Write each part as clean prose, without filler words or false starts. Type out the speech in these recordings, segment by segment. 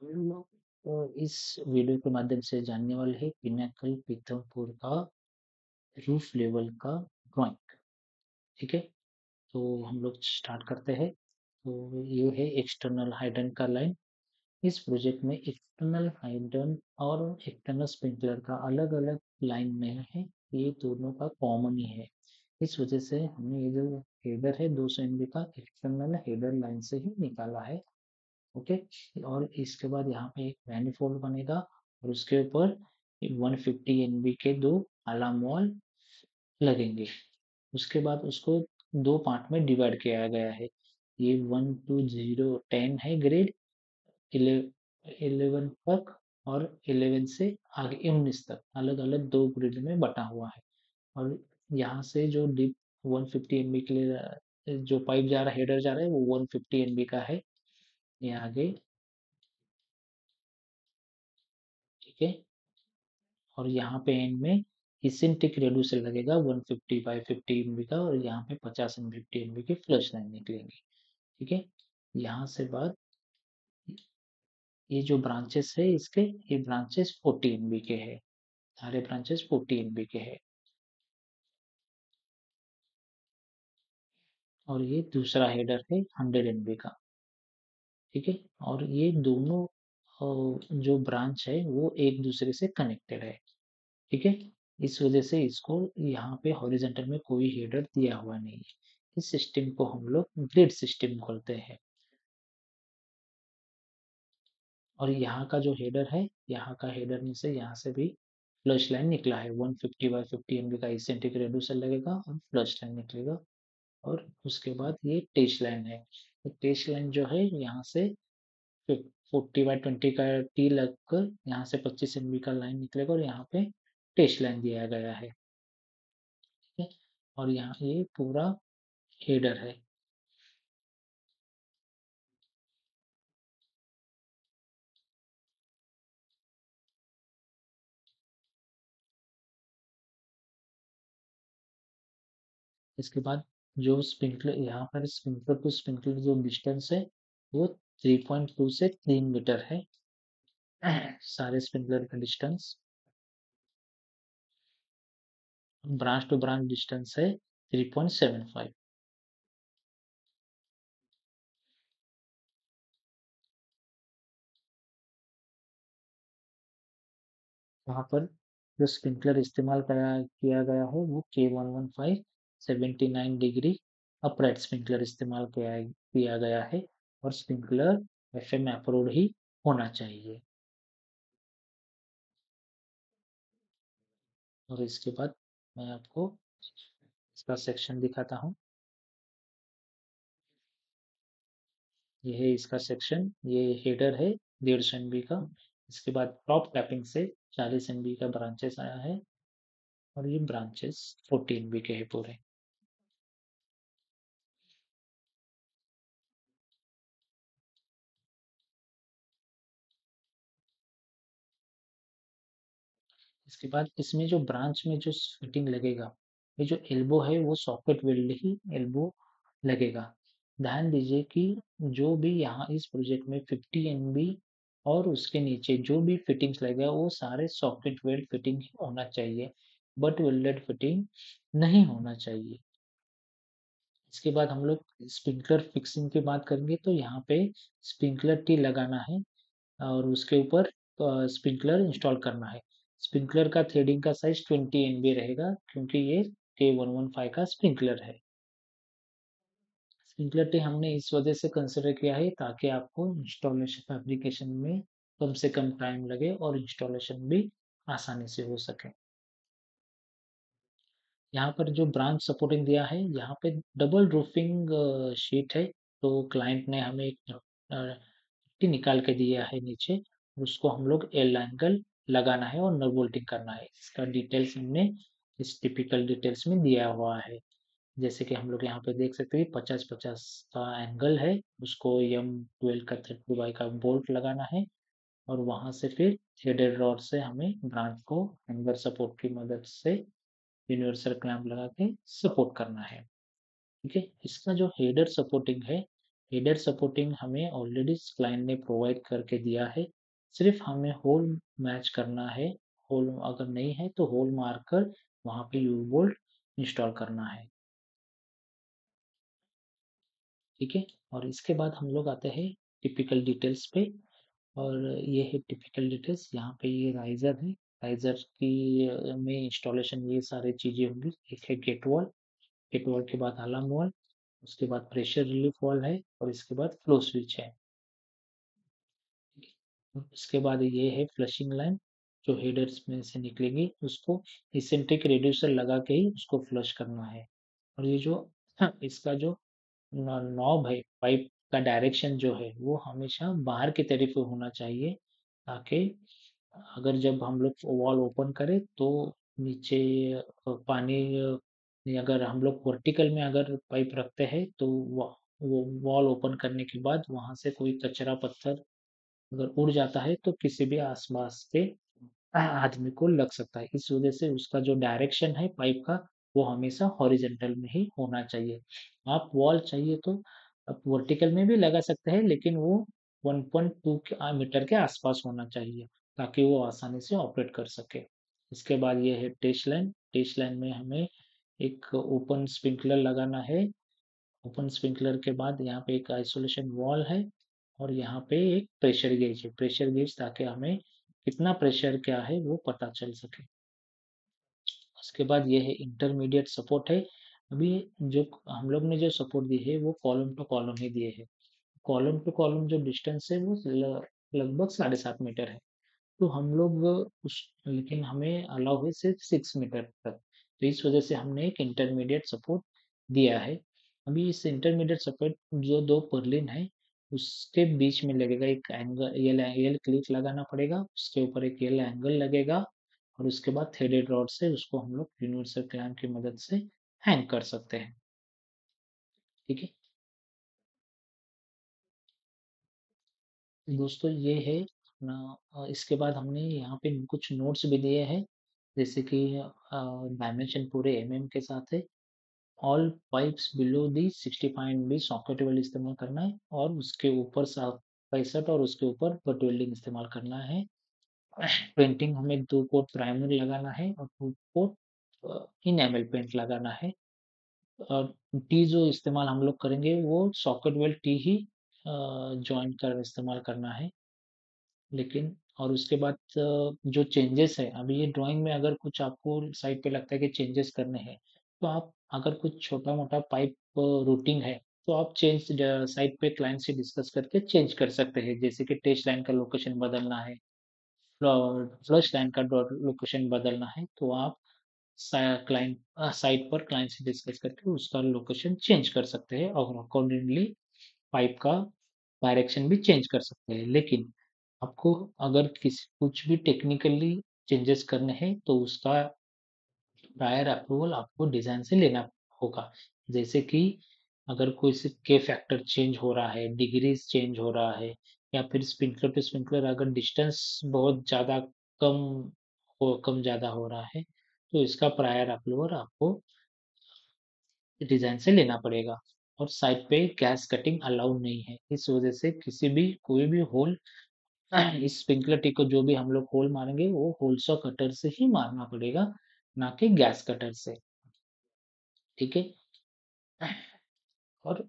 हम लोग इस वीडियो के माध्यम से जानने वाले हैं पिनाकल पीथमपुर का रूफ लेवल का ड्राइंग। ठीक है, तो हम लोग स्टार्ट करते हैं। तो ये है एक्सटर्नल हाइड्रेंट का लाइन। इस प्रोजेक्ट में एक्सटर्नल हाइड्रेंट और एक्सटर्नल स्प्रिंकलर का अलग अलग लाइन में है, ये दोनों का कॉमन ही है। इस वजह से हमने ये जो हेडर है 200 MB का एक्सटर्नल हेडर लाइन से ही निकाला है। ओके, और इसके बाद यहाँ पे एक मैनिफोल्ड बनेगा और उसके ऊपर 150 MB के दो अलार्म वॉल लगेंगे। उसके बाद उसको दो पार्ट में डिवाइड किया गया है। ये 1 to 0 10 है ग्रेड, 11 तक और 11 से आगे 19 तक अलग अलग दो ग्रेड में बटा हुआ है। और यहाँ से जो डिप 150 MB के लिए जो पाइप जा रहा है, हेडर जा रहा है, वो 150 MB का है। ये आगे, ठीक है। और यहाँ पे एंड में इसेंट्रिक रेड्यूसर लगेगा 150 बाई 50 MB का, और यहाँ पे 50 एंड 50 MB की फ्लश लाइन निकलेंगी। ठीक है, यहाँ से बाद ये जो ब्रांचेस है इसके, ये ब्रांचेस 40 MB के है, सारे ब्रांचेस 40 MB के है। और ये दूसरा हेडर है 100 MB का। ठीक है, और ये दोनों जो ब्रांच है वो एक दूसरे से कनेक्टेड है। ठीक है, इस वजह से इसको यहाँ पे हॉरिजेंटल में कोई हेडर दिया हुआ नहीं है। इस सिस्टम को हम लोग ग्रिड सिस्टम बोलते हैं। और यहाँ का जो हेडर है, यहाँ का हेडर में से यहाँ से भी फ्लश लाइन निकला है। 150 बाई 50 MB का इसेंट्रिक रेड्यूसर लगेगा और फ्लश लाइन निकलेगा। और उसके बाद ये टेस्ट लाइन है। तो टेस्ट लाइन जो है यहाँ से 40 बाई 20 का टी लगकर यहाँ से 25 MB का लाइन निकलेगा और यहाँ पे टेस्ट लाइन दिया गया है। ठीक है, और यहाँ ये पूरा हेडर है। इसके बाद जो स्प्रिंकलर, यहाँ पर स्प्रिंकलर टू स्प्रिंकलर जो डिस्टेंस है वो 3.2 से 3 मीटर है। सारे स्प्रिंकलर का distance, branch to branch distance है 3.75। वहाँ पर जो स्प्रिंकलर इस्तेमाल किया गया है वो K115 79 डिग्री अपराइट स्प्रिंकलर इस्तेमाल किया गया है। और स्प्रिंकलर FM अप्रूव्ड ही होना चाहिए। और इसके बाद मैं आपको इसका सेक्शन दिखाता हूँ। ये है इसका सेक्शन, ये हेडर है 150 MB का। इसके बाद टॉप टैपिंग से 40 MB का ब्रांचेस आया है, और ये ब्रांचेस 40 MB के हैं पूरे। इसके बाद इसमें जो ब्रांच में जो फिटिंग लगेगा, ये जो एल्बो है वो सॉकेट वेल्ड ही एल्बो लगेगा। ध्यान दीजिए कि जो भी यहाँ इस प्रोजेक्ट में 50 MB और उसके नीचे जो भी फिटिंग्स लगेगा वो सारे सॉकेट वेल्ड फिटिंग ही होना चाहिए, बट वेल्डेड फिटिंग नहीं होना चाहिए। इसके बाद हम लोग स्प्रिंकलर फिक्सिंग की बात करेंगे, तो यहाँ पे स्प्रिंकलर टी लगाना है और उसके ऊपर स्प्रिंकलर इंस्टॉल करना है। स्प्रिंकलर का थ्रेडिंग का साइज 20 MB रहेगा, क्योंकि ये K115 का स्प्रिंकलर है। स्प्रिंकलर टी हमने इस वजह से कंसिडर किया है ताकि आपको इंस्टॉलेशन एप्लीकेशन में कम से कम टाइम लगे और इंस्टॉलेशन भी आसानी से हो सके। यहाँ पर जो ब्रांच सपोर्टिंग दिया है, यहाँ पे डबल रूफिंग शीट है। तो क्लाइंट ने हमें एक पट्टी निकाल के दिया है नीचे, उसको हम लोग एल एंगल लगाना है और नट बोल्टिंग करना है। इसका डिटेल्स हमने इस टिपिकल डिटेल्स में दिया हुआ है। जैसे कि हम लोग यहाँ पे देख सकते हैं 50-50 का एंगल है, उसको M12 का 30 का बोल्ट लगाना है। और वहां से फिर थ्रेडेड रॉड से हमें ब्रांच को एंगल सपोर्ट की मदद से यूनिवर्सल क्लैंप लगा के सपोर्ट करना है। ठीक है, इसका जो हेडर सपोर्टिंग है हेडर सपोर्टिंग हमें ऑलरेडी क्लाइंट ने प्रोवाइड करके दिया है, सिर्फ हमें होल मैच करना है। होल अगर नहीं है तो होल मारकर वहाँ पे यू बोल्ट इंस्टॉल करना है। ठीक है, और इसके बाद हम लोग आते हैं टिपिकल डिटेल्स पे। और ये है टिपिकल डिटेल्स। यहाँ पे ये राइजर है। राइजर की में इंस्टॉलेशन ये सारी चीजें होंगी। एक है गेट वॉल, गेट वॉल के बाद अलार्म वॉल, उसके बाद प्रेशर रिलीफ वॉल है, और इसके बाद फ्लो स्विच है। इसके बाद ये है फ्लशिंग लाइन, जो हेडर्स में से निकलेगी उसको इसेंट्रिक रेड्यूसर लगा के ही उसको फ्लश करना है। और ये जो इसका जो नॉब है, पाइप का डायरेक्शन जो है वो हमेशा बाहर की तरफ होना चाहिए, ताकि अगर जब हम लोग वॉल ओपन करें तो नीचे पानी अगर हम लोग वर्टिकल में अगर पाइप रखते हैं तो वो वॉल ओपन करने के बाद वहां से कोई कचरा पत्थर अगर उड़ जाता है तो किसी भी आसपास के आदमी को लग सकता है। इस वजह से उसका जो डायरेक्शन है पाइप का वो हमेशा हॉरिजेंटल में ही होना चाहिए। आप वॉल चाहिए तो आप वर्टिकल में भी लगा सकते हैं, लेकिन वो 1.2 मीटर के आसपास होना चाहिए, ताकि वो आसानी से ऑपरेट कर सके। इसके बाद ये है टेस्ट लाइन। टेस्ट लाइन में हमें एक ओपन स्प्रिंकलर लगाना है। ओपन स्प्रिंकलर के बाद यहाँ पे एक आइसोलेशन वॉल है, और यहाँ पे एक प्रेशर गेज है। प्रेशर गेज ताकि हमें कितना प्रेशर क्या है वो पता चल सके। उसके बाद ये है इंटरमीडिएट सपोर्ट है। अभी जो हम लोग ने जो सपोर्ट दी है वो कॉलम टू कॉलम ही दिए है। कॉलम टू कॉलम जो डिस्टेंस है वो लगभग 7.5 मीटर है। तो हम लोग उस लेकिन हमें अलाउ है सिर्फ 6 मीटर तक। तो इस वजह से हमने एक इंटरमीडिएट सपोर्ट दिया है। अभी इस इंटरमीडिएट सपोर्ट जो दो पर्लिन है उसके बीच में लगेगा एक एंगल, यल क्लिप लगाना पड़ेगा, उसके ऊपर एक यल एंगल लगेगा, और उसके बाद थ्रेडेड रॉड से उसको हम लोग यूनिवर्सल क्लैंप की मदद से हैंग कर सकते हैं। ठीक है दोस्तों, ये है अपना। इसके बाद हमने यहाँ पे कुछ नोट्स भी दिए हैं, जैसे कि डायमेंशन पूरे के साथ है। All pipes below the 65 MB socket weld इस्तेमाल करना है, और उसके ऊपर 65 और उसके ऊपर बट वेल्डिंग इस्तेमाल करना है। पेंटिंग हमें 2 कोट प्राइमर लगाना है और 2 कोट इनेमल पेंट लगाना है। और टी जो इस्तेमाल हम लोग करेंगे वो सॉकेट वेल्ड टी ही जॉइंट कर इस्तेमाल करना है। लेकिन और उसके बाद जो चेंजेस है, अभी ये ड्राइंग में अगर कुछ आपको साइड पे लगता है कि चेंजेस करने हैं, तो आप अगर कुछ छोटा मोटा पाइप रूटिंग है तो आप चेंज साइड पे क्लाइंट से डिस्कस करके चेंज कर सकते हैं। जैसे कि टेस्ट लाइन का लोकेशन बदलना है, फ्लश लाइन का लोकेशन बदलना है, तो आप क्लाइंट साइट पर क्लाइंट से डिस्कस करके उसका लोकेशन चेंज कर सकते हैं, और अकॉर्डिंगली पाइप का डायरेक्शन भी चेंज कर सकते हैं। लेकिन आपको अगर किसी कुछ भी टेक्निकली चेंजेस करने हैं तो उसका प्रायर अप्रूवल आपको डिजाइन से लेना होगा। जैसे कि अगर कोई से के फैक्टर चेंज हो रहा है, डिग्रीज चेंज हो रहा है, या फिर स्प्रिंकलर टू स्प्रिंकलर अगर डिस्टेंस बहुत ज्यादा कम कम ज्यादा हो रहा है, तो इसका प्रायर अप्रूवल आपको डिजाइन से लेना पड़ेगा। और साइड पे गैस कटिंग अलाउ नहीं है, इस वजह से किसी भी कोई भी होल इस स्प्रिंकलर टी को जो भी हम लोग होल मारेंगे वो होल सॉ कटर से ही मारना पड़ेगा, ना कि गैस कटर से। ठीक है, और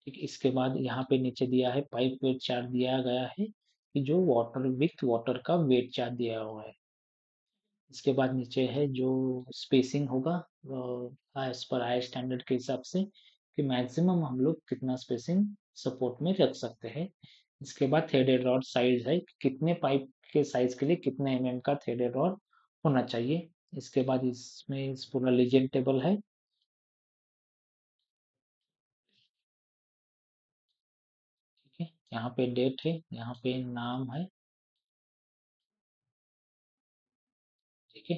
ठीक इसके बाद यहाँ पे नीचे दिया है पाइप वेट चार्ट दिया गया है, कि जो वाटर विथ वाटर का वेट चार्ट दिया हुआ है। इसके बाद नीचे है जो स्पेसिंग होगा एज पर आई स्टैंडर्ड के हिसाब से, कि मैक्सिमम हम लोग कितना स्पेसिंग सपोर्ट में रख सकते हैं। इसके बाद थ्रेडेड रॉड साइज है कि कितने पाइप के साइज के लिए कितने का थ्रेडेड रॉड होना चाहिए। इसके बाद इसमें इस पूरा लीजेंड टेबल है। ठीक है, यहाँ पे डेट है, यहाँ पे नाम है। ठीक है,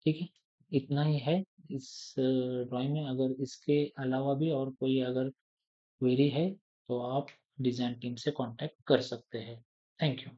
ठीक है, इतना ही है इस ड्राइंग में। अगर इसके अलावा भी और कोई अगर क्वेरी है तो आप डिज़ाइन टीम से कांटेक्ट कर सकते हैं। Thank you.